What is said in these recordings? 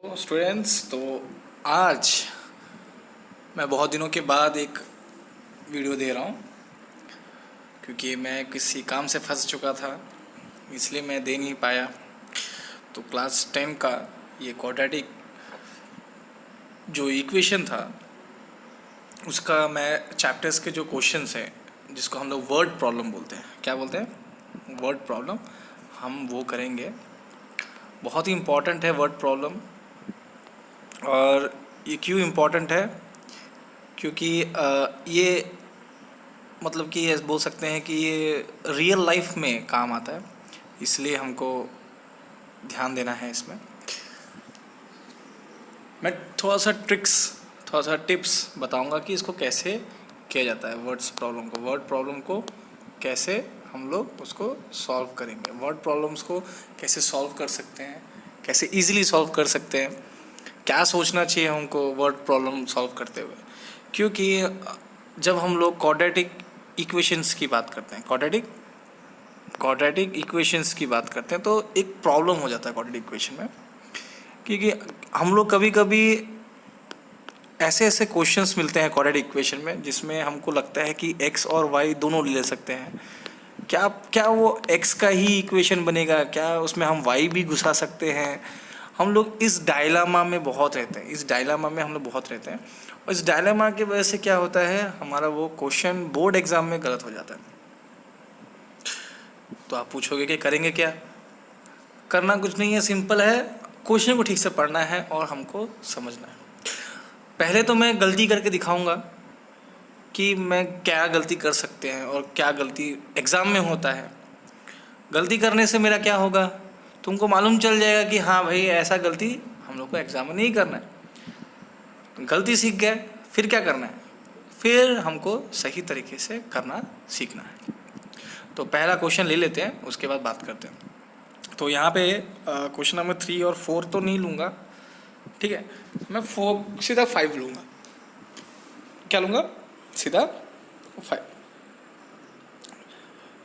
तो स्टूडेंट्स, तो आज मैं बहुत दिनों के बाद एक वीडियो दे रहा हूँ क्योंकि मैं किसी काम से फंस चुका था, इसलिए मैं दे नहीं पाया। तो क्लास 10 का ये क्वाड्रेटिक जो इक्वेशन था उसका मैं चैप्टर्स के जो क्वेश्चंस हैं जिसको हम लोग वर्ड प्रॉब्लम बोलते हैं, क्या बोलते हैं, वर्ड प्रॉब्लम, हम वो करेंगे। बहुत ही इम्पॉर्टेंट है वर्ड प्रॉब्लम। और ये क्यों इम्पॉर्टेंट है? क्योंकि ये मतलब कि ये बोल सकते हैं कि ये रियल लाइफ में काम आता है, इसलिए हमको ध्यान देना है इसमें। मैं थोड़ा सा टिप्स बताऊंगा कि इसको कैसे किया जाता है, वर्ड प्रॉब्लम को कैसे हम लोग उसको सॉल्व करेंगे, वर्ड प्रॉब्लम्स को कैसे सॉल्व कर सकते हैं, कैसे इजीली सॉल्व कर सकते हैं, क्या सोचना चाहिए हमको वर्ड प्रॉब्लम सॉल्व करते हुए। क्योंकि जब हम लोग क्वाड्रेटिक इक्वेशंस की बात करते हैं, क्वाड्रेटिक इक्वेशंस की बात करते हैं तो एक प्रॉब्लम हो जाता है क्वाड्रेटिक इक्वेशन में। क्योंकि हम लोग कभी कभी ऐसे ऐसे क्वेश्चंस मिलते हैं क्वाड्रेटिक इक्वेशन में जिसमें हमको लगता है कि x और y दोनों ले सकते हैं। क्या क्या वो x का ही इक्वेशन बनेगा? क्या उसमें हम y भी घुसा सकते हैं? हम लोग इस डायलामा में बहुत रहते हैं, और इस डायलामा की वजह से क्या होता है, हमारा वो क्वेश्चन बोर्ड एग्जाम में गलत हो जाता है। तो आप पूछोगे कि करेंगे क्या? करना कुछ नहीं है, सिंपल है, क्वेश्चन को ठीक से पढ़ना है और हमको समझना है। पहले तो मैं गलती करके दिखाऊंगा कि मैं क्या गलती कर सकते हैं और क्या गलती एग्ज़ाम में होता है। गलती करने से मेरा क्या होगा, तुमको मालूम चल जाएगा कि हाँ भाई ऐसा गलती हम लोग को एग्ज़ाम में नहीं करना है। गलती सीख गए, फिर क्या करना है, फिर हमको सही तरीके से करना सीखना है। तो पहला क्वेश्चन ले लेते हैं, उसके बाद बात करते हैं। तो यहाँ पे क्वेश्चन नंबर 3 और 4 तो नहीं लूँगा, ठीक है, मैं सीधा 5 लूँगा। क्या लूँगा? सीधा 5।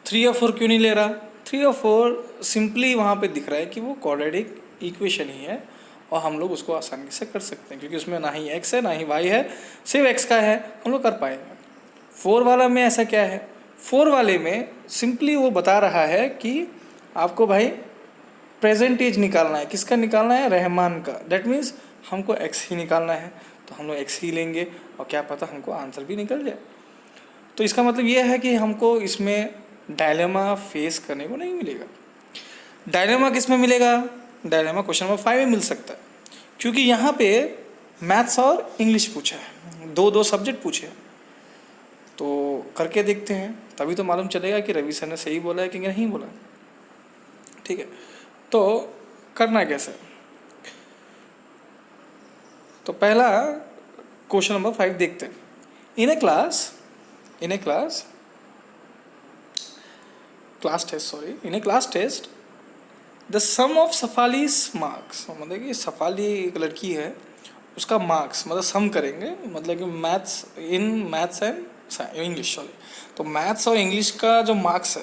3 और 4 क्यों नहीं ले रहा? 3 और 4 सिंपली वहाँ पे दिख रहा है कि वो क्वाड्रेटिक इक्वेशन ही है और हम लोग उसको आसानी से कर सकते हैं क्योंकि उसमें ना ही x है ना ही y है, सिर्फ x का है, हम लोग कर पाएंगे। 4 वाला में ऐसा क्या है? 4 वाले में सिंपली वो बता रहा है कि आपको भाई प्रेजेंट एज निकालना है। किसका निकालना है? रहमान का। दैट मीन्स हमको x ही निकालना है, तो हम लोग x ही लेंगे और क्या पता हमको आंसर भी निकल जाए। तो इसका मतलब ये है कि हमको इसमें डायलेमा फेस करने को नहीं मिलेगा। डायलेमा किस में मिलेगा? डायलेमा क्वेश्चन नंबर 5 में मिल सकता है, क्योंकि यहाँ पे मैथ्स और इंग्लिश पूछा है, दो सब्जेक्ट पूछे। तो करके देखते हैं, तभी तो मालूम चलेगा कि रवि सर ने सही बोला है कि नहीं बोला। ठीक है, तो करना कैसे? तो पहला क्वेश्चन नंबर 5 देखते हैं। In a class test the sum of Shefali's marks, मतलब कि सफाली एक लड़की है, उसका मार्क्स मतलब सम करेंगे, मतलब कि मैथ्स एंड इंग्लिश, सॉरी। तो मैथ्स और इंग्लिश का जो मार्क्स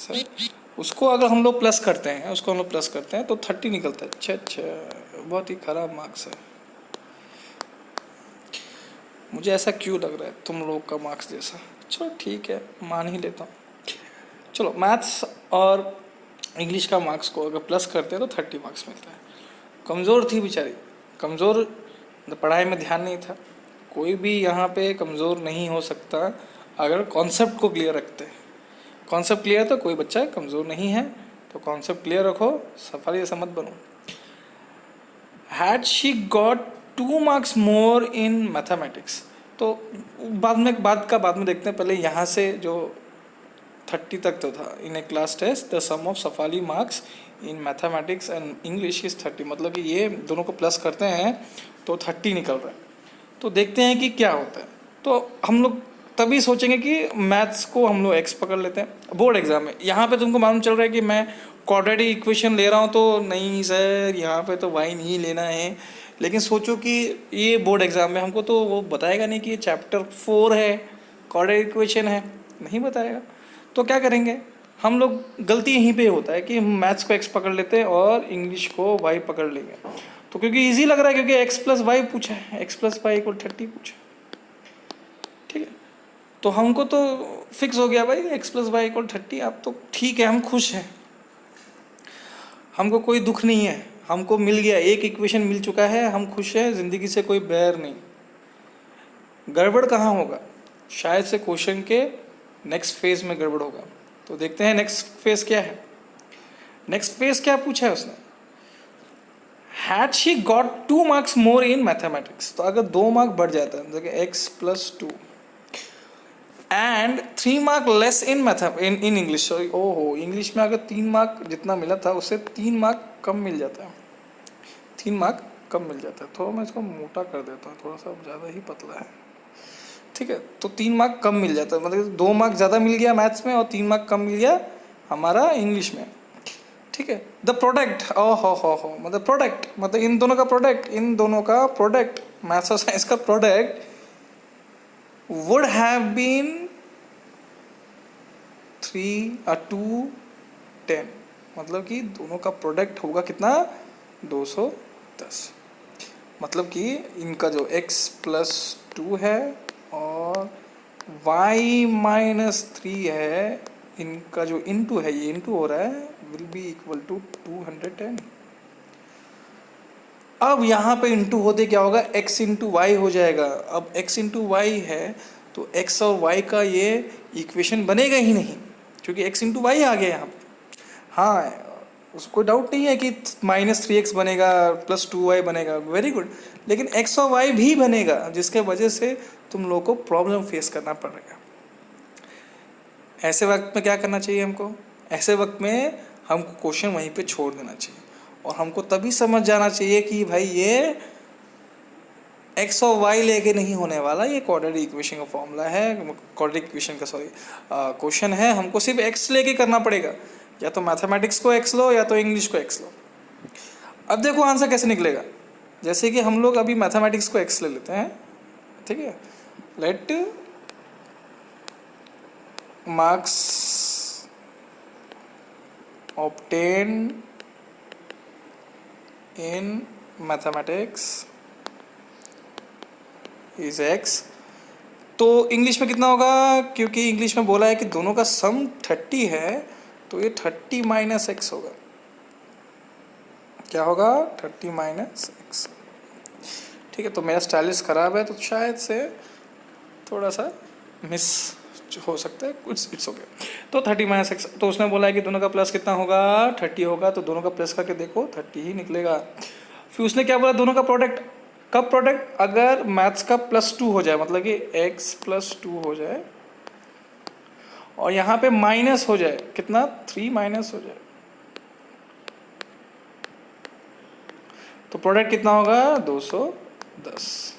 है, उसको अगर हम लोग प्लस करते हैं, तो 30 निकलता है। अच्छा, बहुत ही खराब मार्क्स है। मुझे ऐसा क्यों लग रहा है तुम लोग का मार्क्स जैसा? चलो ठीक है, मान ही लेता हूँ। चलो, मैथ्स और इंग्लिश का मार्क्स को अगर प्लस करते हैं तो 30 मार्क्स मिलता है। कमज़ोर थी बेचारी, कमज़ोर, पढ़ाई में ध्यान नहीं था। कोई भी यहाँ पे कमज़ोर नहीं हो सकता अगर कॉन्सेप्ट को क्लियर रखते हैं। कॉन्सेप्ट क्लियर है तो कोई बच्चा कमज़ोर नहीं है, तो कॉन्सेप्ट क्लियर रखो, सफाली ऐसा मत बनो। Had she got 2 marks more in mathematics, तो बाद में देखते हैं। पहले यहाँ से जो 30 तक तो था। In a class test the sum of Shefali marks in mathematics and English is 30, मतलब कि ये दोनों को प्लस करते हैं तो 30 निकल रहा है। तो देखते हैं कि क्या होता है। तो हम लोग तभी सोचेंगे कि मैथ्स को हम लोग x पकड़ लेते हैं बोर्ड एग्जाम में। यहाँ पे तुमको मालूम चल रहा है कि मैं क्वाड्रेटिक इक्वेशन ले रहा हूँ, तो नहीं सर यहाँ पे तो y नहीं लेना है। लेकिन सोचो कि ये बोर्ड एग्जाम में हमको तो वो बताएगा नहीं कि ये चैप्टर 4 है, क्वाड्रेटिक इक्वेशन है, नहीं बताएगा। तो क्या करेंगे? हम लोग गलती यहीं पे होता है कि हम मैथ्स को एक्स पकड़ लेते हैं और इंग्लिश को वाई पकड़ लेंगे। तो क्योंकि इजी लग रहा है, क्योंकि एक्स प्लस वाई पूछा है, एक्स प्लस वाई इक्वल 30 पूछा है, ठीक है। तो हमको तो फिक्स हो गया भाई एक्स प्लस वाई इक्वल 30, अब तो ठीक है, हम खुश हैं, हमको कोई दुख नहीं है, हमको मिल गया, एक इक्वेशन मिल चुका है, हम खुश हैं, ज़िंदगी से कोई बैर नहीं। गड़बड़ कहाँ होगा? शायद से क्वेश्चन के नेक्स्ट फेज में गड़बड़ होगा। तो देखते हैं नेक्स्ट फेज क्या है। नेक्स्ट फेज क्या पूछा है उसने? Had she got 2 marks more in mathematics, तो अगर 2 मार्क बढ़ जाता है, देखिए x plus 2 and 3 mark less in in English, sorry, ओहो, इंग्लिश में अगर 3 मार्क जितना मिला था उससे 3 मार्क कम मिल जाता है, 3 मार्क कम मिल जाता है। थोड़ा मैं इसको मोटा कर देता हूँ, थोड़ा सा ज़्यादा ही पतला है, ठीक है। तो 3 मार्क कम मिल जाता है, मतलब 2 मार्क ज़्यादा मिल गया मैथ्स में और 3 मार्क कम मिल गया हमारा इंग्लिश में, ठीक है। द प्रोडक्ट, ओ हो, मतलब प्रोडक्ट, मतलब इन दोनों का प्रोडक्ट, इन दोनों का प्रोडक्ट, मैथ्स और साइंस का प्रोडक्ट वुड हैव बीन 210, मतलब कि दोनों का प्रोडक्ट होगा कितना? 210। मतलब कि इनका जो x प्लस 2 है और y माइनस 3 है, इनका जो इंटू है, ये इंटू हो रहा है, विल बी इक्वल टू 210। अब यहाँ पे इंटू होते क्या होगा? x इंटू वाई हो जाएगा। अब x इंटू वाई है तो x और y का ये इक्वेशन बनेगा ही नहीं, क्योंकि x इंटू वाई आ गया यहाँ पे। हाँ, उसको डाउट नहीं है कि -3x बनेगा, +2y बनेगा, वेरी गुड, लेकिन x और y भी बनेगा, जिसके वजह से तुम लोगों को प्रॉब्लम फेस करना पड़ेगा। ऐसे वक्त में क्या करना चाहिए हमको? ऐसे वक्त में हमको क्वेश्चन वहीं पे छोड़ देना चाहिए और हमको तभी समझ जाना चाहिए कि भाई ये एक्स और वाई लेके नहीं होने वाला, ये क्वाड्रेटिक इक्वेशन का फॉर्मूला है, क्वाड्रेटिक इक्वेशन का सॉरी क्वेश्चन है, हमको सिर्फ एक्स लेके करना पड़ेगा। या तो मैथमेटिक्स को एक्स लो या तो इंग्लिश को एक्स लो। अब देखो आंसर कैसे निकलेगा। जैसे कि हम लोग अभी मैथमेटिक्स को एक्स ले लेते हैं, ठीक है। Let marks obtain in mathematics is x. तो इंग्लिश में कितना होगा? क्योंकि इंग्लिश में बोला है कि दोनों का सम 30 है, तो ये 30 माइनस एक्स होगा। क्या होगा? 30 माइनस एक्स, ठीक है। तो मेरा स्टाइलिश ख़राब है तो शायद से थोड़ा सा मिस हो सकता है, कुछ इट्स ओके। तो 30 माइनस एक्स, तो उसने बोला है कि दोनों का प्लस कितना होगा? 30 होगा, तो दोनों का प्लस करके देखो 30 ही निकलेगा। फिर उसने क्या बोला? दोनों का प्रोडक्ट। कब प्रोडक्ट? अगर मैथ्स का +2 हो जाए, मतलब कि x प्लस 2 हो जाए और यहाँ पे माइनस हो जाए, कितना? 3 माइनस हो जाए, तो प्रोडक्ट कितना होगा? 210,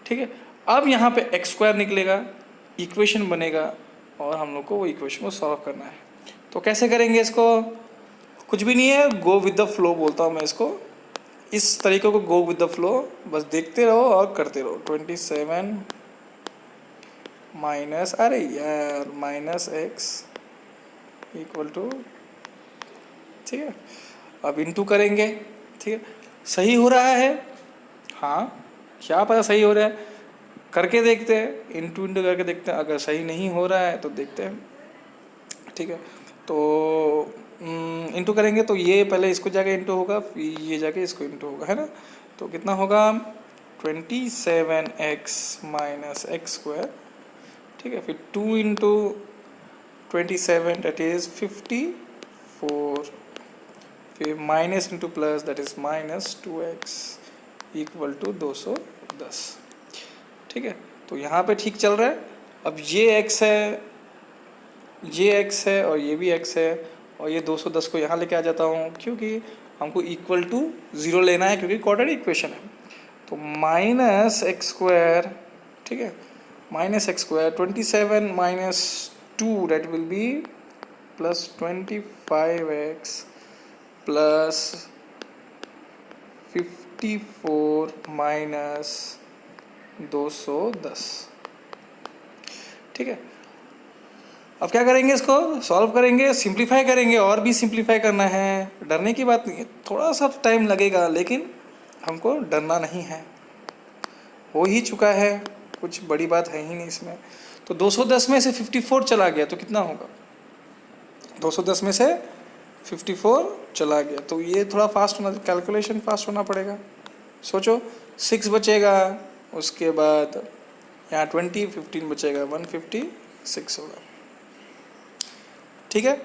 ठीक है। अब यहाँ पे x² निकलेगा, इक्वेशन बनेगा और हम लोग को वो इक्वेशन को सॉल्व करना है। तो कैसे करेंगे इसको? कुछ भी नहीं है, गो विद द फ्लो बोलता हूँ मैं इसको, इस तरीके को गो विद द फ्लो, बस देखते रहो और करते रहो। 27 माइनस, अरे यार, माइनस एक्स इक्वल टू, ठीक है। अब इंटू करेंगे, ठीक है। सही हो रहा है, हाँ, क्या पता सही हो रहा है, करके देखते हैं, इंटू इंटू करके देखते हैं। अगर सही नहीं हो रहा है तो देखते हैं, ठीक है। तो इंटू करेंगे तो ये पहले इसको जाके इंटू होगा, फिर ये जाके इसको इंटू होगा, है ना। तो कितना होगा? 27x माइनस x², ठीक है। फिर 2 इंटू 27 दैट इज़ 54, फिर minus into plus that is -2x equal to 210, ठीक है। तो यहाँ पे ठीक चल रहा है। अब ये x है, ये x है और ये भी x है, और ये 210 को यहाँ लेके आ जाता हूँ, क्योंकि हमको इक्वल टू 0 लेना है, क्योंकि क्वाड्रेटिक इक्वेशन है। तो -x², ठीक है, -x², 27 minus 2 that will be +25x plus 54 minus 210, ठीक है। अब क्या करेंगे, इसको सॉल्व करेंगे, सिंप्लीफाई करेंगे, और भी सिंप्लीफाई करना है। डरने की बात नहीं है, थोड़ा सा टाइम लगेगा लेकिन हमको डरना नहीं है, हो ही चुका है, कुछ बड़ी बात है ही नहीं इसमें। तो 210 में से 54 चला गया तो कितना होगा, 210 में से 54 चला गया, तो ये थोड़ा फास्ट होना, कैलकुलेशन फास्ट होना पड़ेगा। सोचो 6 बचेगा, उसके बाद यहाँ 15 बचेगा, 156 होगा, ठीक है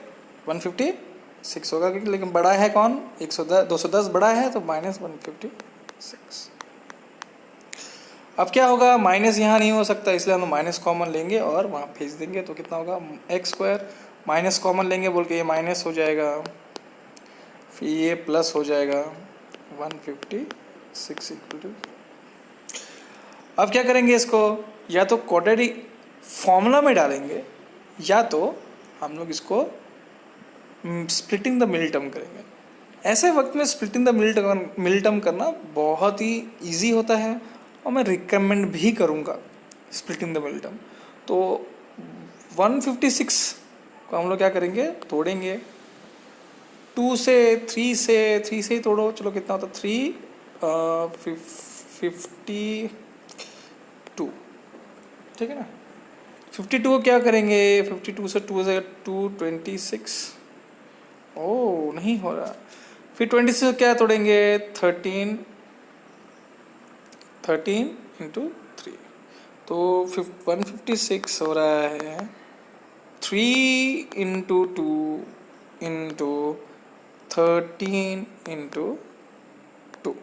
156 होगा, क्योंकि लेकिन बड़ा है कौन, 210 बड़ा है तो -156। अब क्या होगा, माइनस यहाँ नहीं हो सकता, इसलिए हम माइनस कॉमन लेंगे और वहाँ भेज देंगे, तो कितना होगा x², माइनस कॉमन लेंगे बोल के ये माइनस हो जाएगा, फिर ये प्लस हो जाएगा 156 इक्वल टू। अब क्या करेंगे, इसको या तो क्वाड्रेटिक फॉर्मूला में डालेंगे या तो हम लोग इसको स्प्लिटिंग द मिडिल टर्म करेंगे। ऐसे वक्त में स्प्लिटिंग द मिडिल टर्म करना बहुत ही ईजी होता है और मैं रिकमेंड भी करूँगा स्प्लिटिंग द मिडिल टर्म। तो 156 को हम लोग क्या करेंगे, तोड़ेंगे 2 से 3 से ही तोड़ो, चलो कितना होता है 52, ठीक है ना। 52 को क्या करेंगे, 52 से 2 से 226, ओह नहीं हो रहा, फिर 26 को क्या तोड़ेंगे, 13 इंटू 3, तो 156 हो रहा है 3 इंटू 2 इंटू 13 इंटू 2,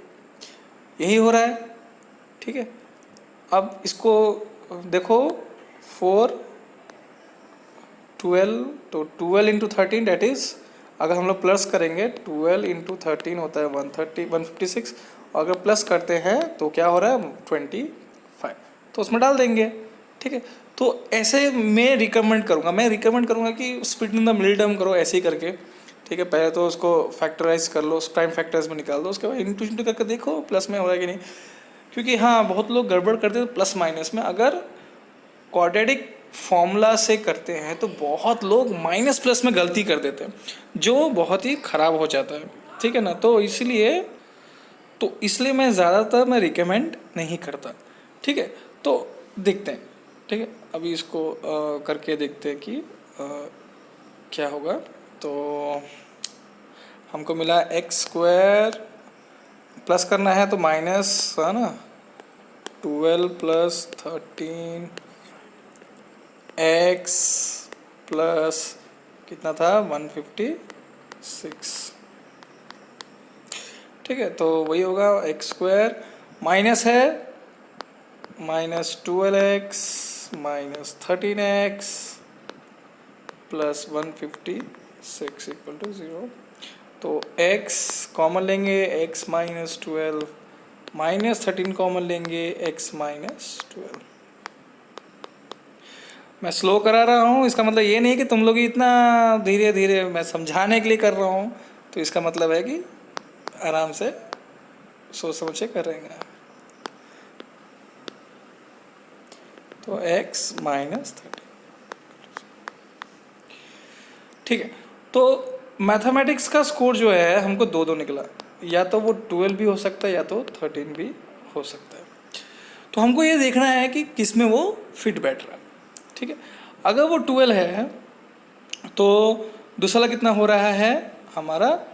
यही हो रहा है, ठीक है। अब इसको देखो 4 12, तो 12 इंटू 13 डेट इज़, अगर हम लोग प्लस करेंगे 12 इंटू 13 होता है 156, और अगर प्लस करते हैं तो क्या हो रहा है 25, तो उसमें डाल देंगे, ठीक है। तो ऐसे मैं रिकमेंड करूँगा कि स्प्लिटिंग द मिडिल टर्म करो ऐसे ही करके, ठीक है। पहले तो उसको फैक्टराइज कर लो, प्राइम फैक्टर्स में निकाल दो, उसके बाद इंटू करके देखो प्लस में हो रहा है कि नहीं, क्योंकि हाँ बहुत लोग गड़बड़ करते हैं प्लस माइनस में। अगर क्वाड्रेटिक फॉर्मूला से करते हैं तो बहुत लोग माइनस प्लस में गलती कर देते हैं, जो बहुत ही ख़राब हो जाता है, ठीक है ना। तो इसलिए मैं ज़्यादातर रिकमेंड नहीं करता, ठीक है। तो देखते हैं, ठीक है, अभी इसको करके देखते हैं कि क्या होगा। तो हमको मिला x² प्लस करना है तो माइनस है ना 12 प्लस 13 x प्लस कितना था 156, ठीक है। तो वही होगा x² माइनस है -12x minus 13x plus 156 equal to 0। तो x कॉमन लेंगे, x माइनस 12 माइनस 13 कॉमन लेंगे, x माइनस 12। मैं स्लो करा रहा हूँ, इसका मतलब ये नहीं कि तुम लोग इतना धीरे धीरे, मैं समझाने के लिए कर रहा हूँ, तो इसका मतलब है कि आराम से सोच समझ के करेंगे। तो x माइनस 13, ठीक है। तो मैथमेटिक्स का स्कोर जो है हमको 2-2 निकला, या तो वो 12 भी हो सकता है या तो 13 भी हो सकता है। तो हमको ये देखना है कि किस में वो फिट बैठ रहा है, ठीक है। अगर वो 12 है तो दूसरा कितना हो रहा है हमारा,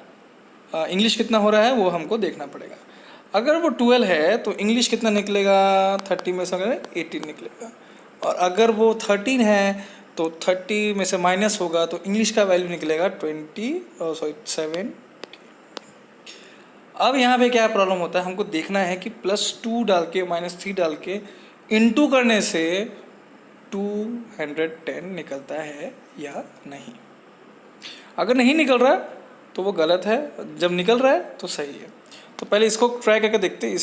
इंग्लिश कितना हो रहा है वो हमको देखना पड़ेगा। अगर वो 12 है तो इंग्लिश कितना निकलेगा, 30 में से 18 निकलेगा, और अगर वो 13 है तो 30 में से माइनस होगा तो इंग्लिश का वैल्यू निकलेगा 7। अब यहाँ पे क्या प्रॉब्लम होता है, हमको देखना है कि +2 डाल के -3 डाल के इंटू करने से 210 निकलता है या नहीं। अगर नहीं निकल रहा तो वो गलत है, जब निकल रहा है तो सही है। तो पहले इसको ट्राई करके देखते हैं,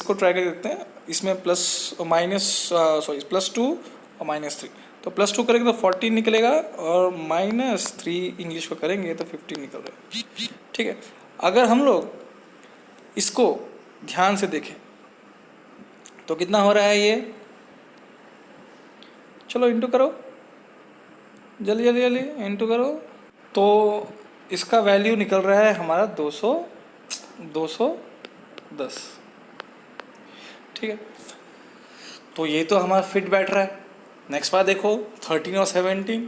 इसमें +2 और -3, तो +2 करेंगे तो 14 निकलेगा, और -3 इंग्लिश को करेंगे तो 15 निकल रहा है, ठीक है। अगर हम लोग इसको ध्यान से देखें तो कितना हो रहा है ये, चलो इंटू करो, जल्दी जल्दी जल्दी इंटू करो। तो इसका वैल्यू निकल रहा है हमारा 210। ठीक है, तो ये तो हमारा फिट बैठ रहा है। नेक्स्ट बार देखो 13 और 17,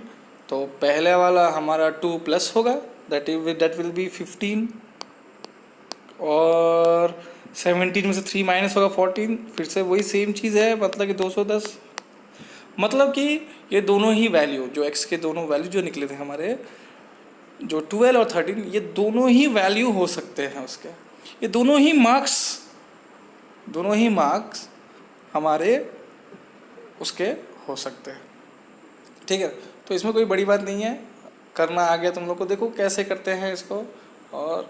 तो पहले वाला हमारा 2 प्लस होगा, दैट विल बी 15, और 17 में से 3 माइनस होगा 14, फिर से वही सेम चीज़ है, मतलब कि 210। मतलब कि ये दोनों ही वैल्यू, जो x के दोनों वैल्यू जो निकले थे हमारे, जो 12 और 13, ये दोनों ही वैल्यू हो सकते हैं उसके, ये दोनों ही मार्क्स हमारे उसके हो सकते हैं। ठीक है, तो इसमें कोई बड़ी बात नहीं है, करना आ गया तुम लोग को। देखो कैसे करते हैं इसको। और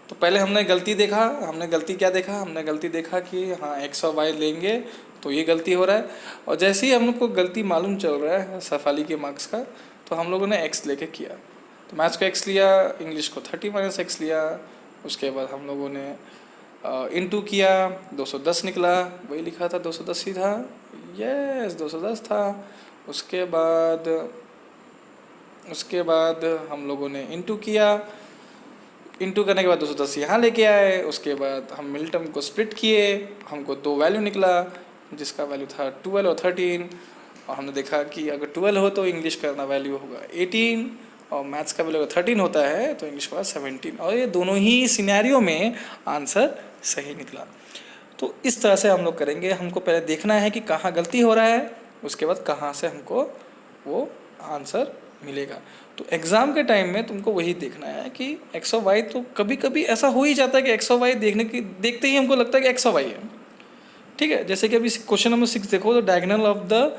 तो पहले हमने गलती देखा, हमने गलती देखा कि हाँ एक्स और वाई लेंगे तो ये गलती हो रहा है। और जैसे ही हम लोग को गलती मालूम चल रहा है सफाली के मार्क्स का, तो हम लोगों ने एक्स लेके किया। तो मैथ्स को एक्स लिया, इंग्लिश को 30 माइनस एक्स लिया। उसके बाद हम लोगों ने इनटू किया, 210 निकला, वही लिखा था 210 ही था, यस 210 था। उसके बाद हम लोगों ने इनटू किया, इनटू करने के बाद 210 यहाँ लेके आए। उसके बाद हम मिडिल टर्म को स्प्लिट किए, हमको 2 वैल्यू निकला, जिसका वैल्यू था 12 और 13। और हमने देखा कि अगर 12 हो तो इंग्लिश का वैल्यू होगा 18, और मैथ्स का वैल्यू अगर 13 होता है तो इंग्लिश का 17। और ये दोनों ही सिनेरियो में आंसर सही निकला। तो इस तरह से हम लोग करेंगे। हमको पहले देखना है कि कहाँ गलती हो रहा है, उसके बाद कहाँ से हमको वो आंसर मिलेगा। तो एग्ज़ाम के टाइम में तुमको वही देखना है कि एक्स और वाई, तो कभी कभी ऐसा हो ही जाता है कि एक्स और वाई देखते ही हमको लगता है कि एक्स और वाई है। ठीक है, जैसे कि अभी क्वेश्चन नंबर 6 देखो, the diagonal of the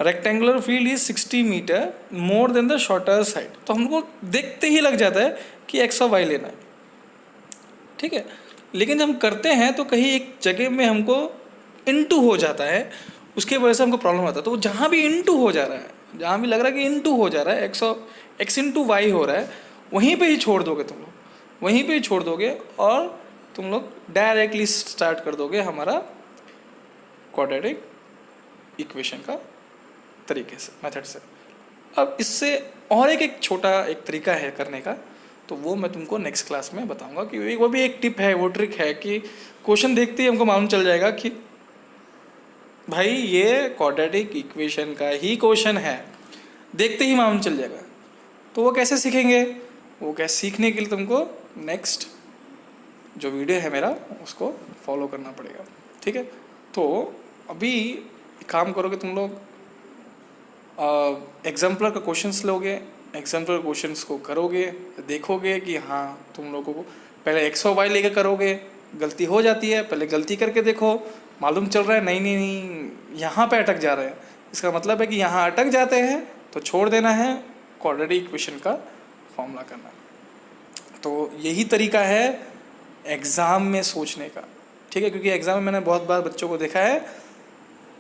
rectangular field is 60 metre more than the shorter side. तो हमको देखते ही लग जाता है कि एक्स और वाई लेना है। ठीक है, लेकिन जब हम करते हैं तो कहीं एक जगह में हमको इनटू हो जाता है, उसके वजह से हमको प्रॉब्लम आता है। तो जहाँ भी इनटू हो जा रहा है, जहाँ भी लग रहा है कि इनटू हो जा रहा है, एक्स इंटू वाई हो रहा है, वहीं पे ही छोड़ दोगे तुम लोग, वहीं पे ही छोड़ दोगे और तुम लोग डायरेक्टली स्टार्ट कर दोगे हमारा क्वाड्रेटिक इक्वेशन का तरीके से, मेथड से। अब इससे और एक छोटा एक तरीका है करने का, तो वो मैं तुमको नेक्स्ट क्लास में बताऊंगा कि वो भी एक टिप है, वो ट्रिक है कि क्वेश्चन देखते ही हमको मालूम चल जाएगा कि भाई ये क्वाड्रेटिक इक्वेशन का ही क्वेश्चन है, देखते ही मालूम चल जाएगा। तो वो कैसे सीखेंगे, वो कैसे सीखने के लिए तुमको नेक्स्ट जो वीडियो है मेरा उसको फॉलो करना पड़ेगा। ठीक है, तो अभी काम करोगे तुम लोग, एग्जाम्पलर का क्वेश्चंस लोगे, एग्जाम्पलर क्वेश्चंस को करोगे, देखोगे कि हाँ तुम लोगों को पहले एक्स और वाई लेकर करोगे, गलती हो जाती है, पहले गलती करके देखो, मालूम चल रहा है नहीं नहीं नहीं यहाँ पे अटक जा रहे हैं, इसका मतलब है कि यहाँ अटक जाते हैं तो छोड़ देना है, क्वाड्रेटिक इक्वेशन का फॉर्मूला करना। तो यही तरीका है एग्ज़ाम में सोचने का। ठीक है, क्योंकि एग्ज़ाम में मैंने बहुत बार बच्चों को देखा है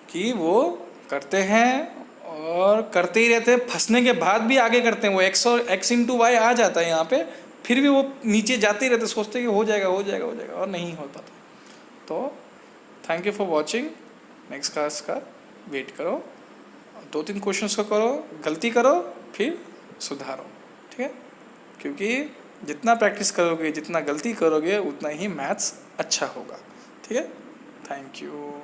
कि वो करते हैं और करते ही रहते हैं, फंसने के बाद भी आगे करते हैं, वो एक्स इंटू वाई आ जाता है यहाँ पे, फिर भी वो नीचे जाते ही रहते, सोचते हैं कि हो जाएगा और नहीं हो पाता। तो thank you for watching, next class का वेट करो, 2-3 क्वेश्चंस को करो, गलती करो फिर सुधारो। ठीक है, क्योंकि जितना प्रैक्टिस करोगे, जितना गलती करोगे, उतना ही मैथ्स अच्छा होगा। ठीक है, थैंक यू।